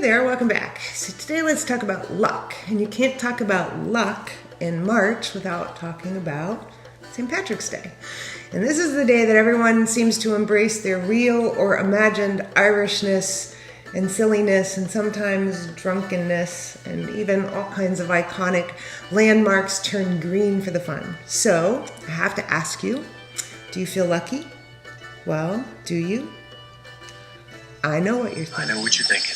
there, welcome back. So today let's talk about luck. And you can't talk about luck in March without talking about St. Patrick's Day. And this is the day that everyone seems to embrace their real or imagined Irishness and silliness and sometimes drunkenness and even all kinds of iconic landmarks turn green for the fun. So I have to ask you, do you feel lucky? Well, do you? I know what you're thinking. I know what you're thinking.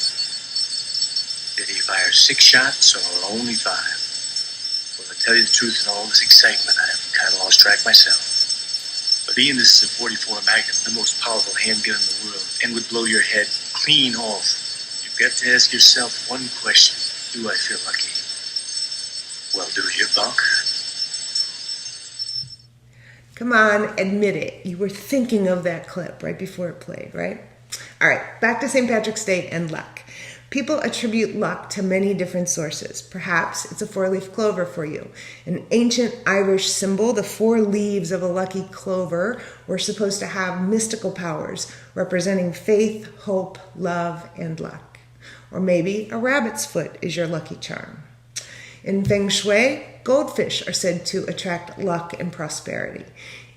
Did he fire 6 shots or only 5? Well, to tell you the truth, in all this excitement, I've kind of lost track myself. But being this is a 44 Magnum, the most powerful handgun in the world, and would blow your head clean off, you've got to ask yourself one question. Do I feel lucky? Well, do you, punk? Come on, admit it. You were thinking of that clip right before it played, right? All right, back to St. Patrick's Day and luck. People attribute luck to many different sources. Perhaps it's a 4-leaf clover for you. An ancient Irish symbol, the 4 leaves of a lucky clover, were supposed to have mystical powers representing faith, hope, love, and luck. Or maybe a rabbit's foot is your lucky charm. In Feng Shui, goldfish are said to attract luck and prosperity.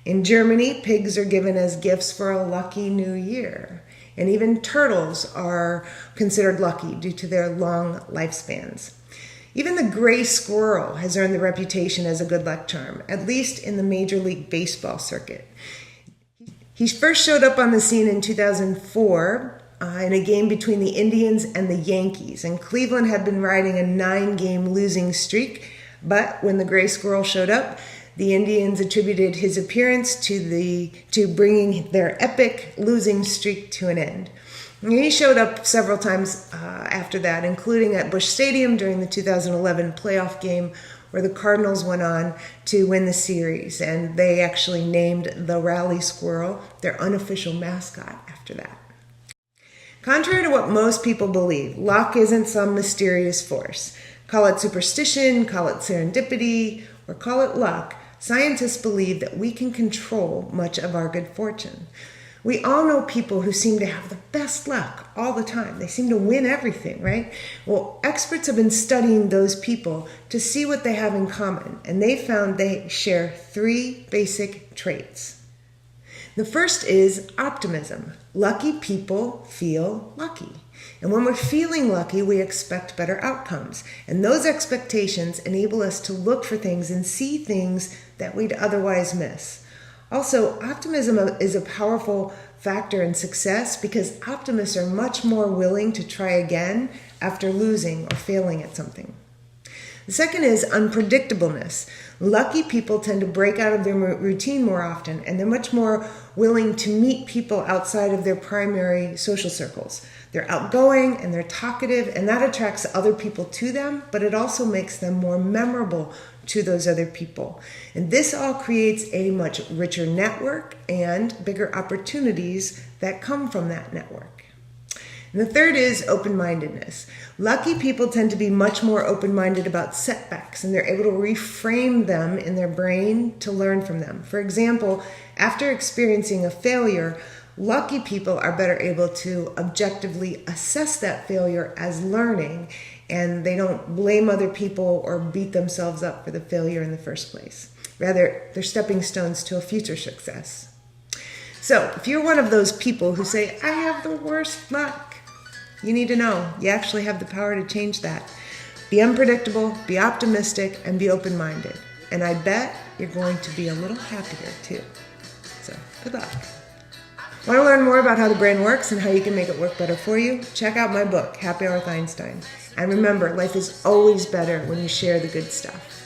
In Germany, pigs are given as gifts for a lucky new year. And even turtles are considered lucky due to their long lifespans. Even the gray squirrel has earned the reputation as a good luck charm, at least in the Major League Baseball circuit. He first showed up on the scene in 2004 in a game between the Indians and the Yankees. And Cleveland had been riding a 9-game losing streak, but when the gray squirrel showed up, the Indians attributed his appearance to bringing their epic losing streak to an end. And he showed up several times after that, including at Busch Stadium during the 2011 playoff game where the Cardinals went on to win the series. And they actually named the rally squirrel their unofficial mascot after that. Contrary to what most people believe, luck isn't some mysterious force. Call it superstition, call it serendipity, or call it luck. Scientists believe that we can control much of our good fortune. We all know people who seem to have the best luck all the time. They seem to win everything, right? Well, experts have been studying those people to see what they have in common, and they found they share 3 basic traits. The first is optimism. Lucky people feel lucky. And when we're feeling lucky, we expect better outcomes. And those expectations enable us to look for things and see things that we'd otherwise miss. Also, optimism is a powerful factor in success because optimists are much more willing to try again after losing or failing at something. The second is unpredictableness. Lucky people tend to break out of their routine more often, and they're much more willing to meet people outside of their primary social circles. They're outgoing and they're talkative, and that attracts other people to them, but it also makes them more memorable to those other people. And this all creates a much richer network and bigger opportunities that come from that network. And the third is open-mindedness. Lucky people tend to be much more open-minded about setbacks, and they're able to reframe them in their brain to learn from them. For example, after experiencing a failure, lucky people are better able to objectively assess that failure as learning, and they don't blame other people or beat themselves up for the failure in the first place. Rather, they're stepping stones to a future success. So, if you're one of those people who say, I have the worst luck, you need to know you actually have the power to change that. Be unpredictable, be optimistic, and be open-minded. And I bet you're going to be a little happier too. So, good luck. Want to learn more about how the brain works and how you can make it work better for you? Check out my book, Happy Hour with Einstein. And remember, life is always better when you share the good stuff.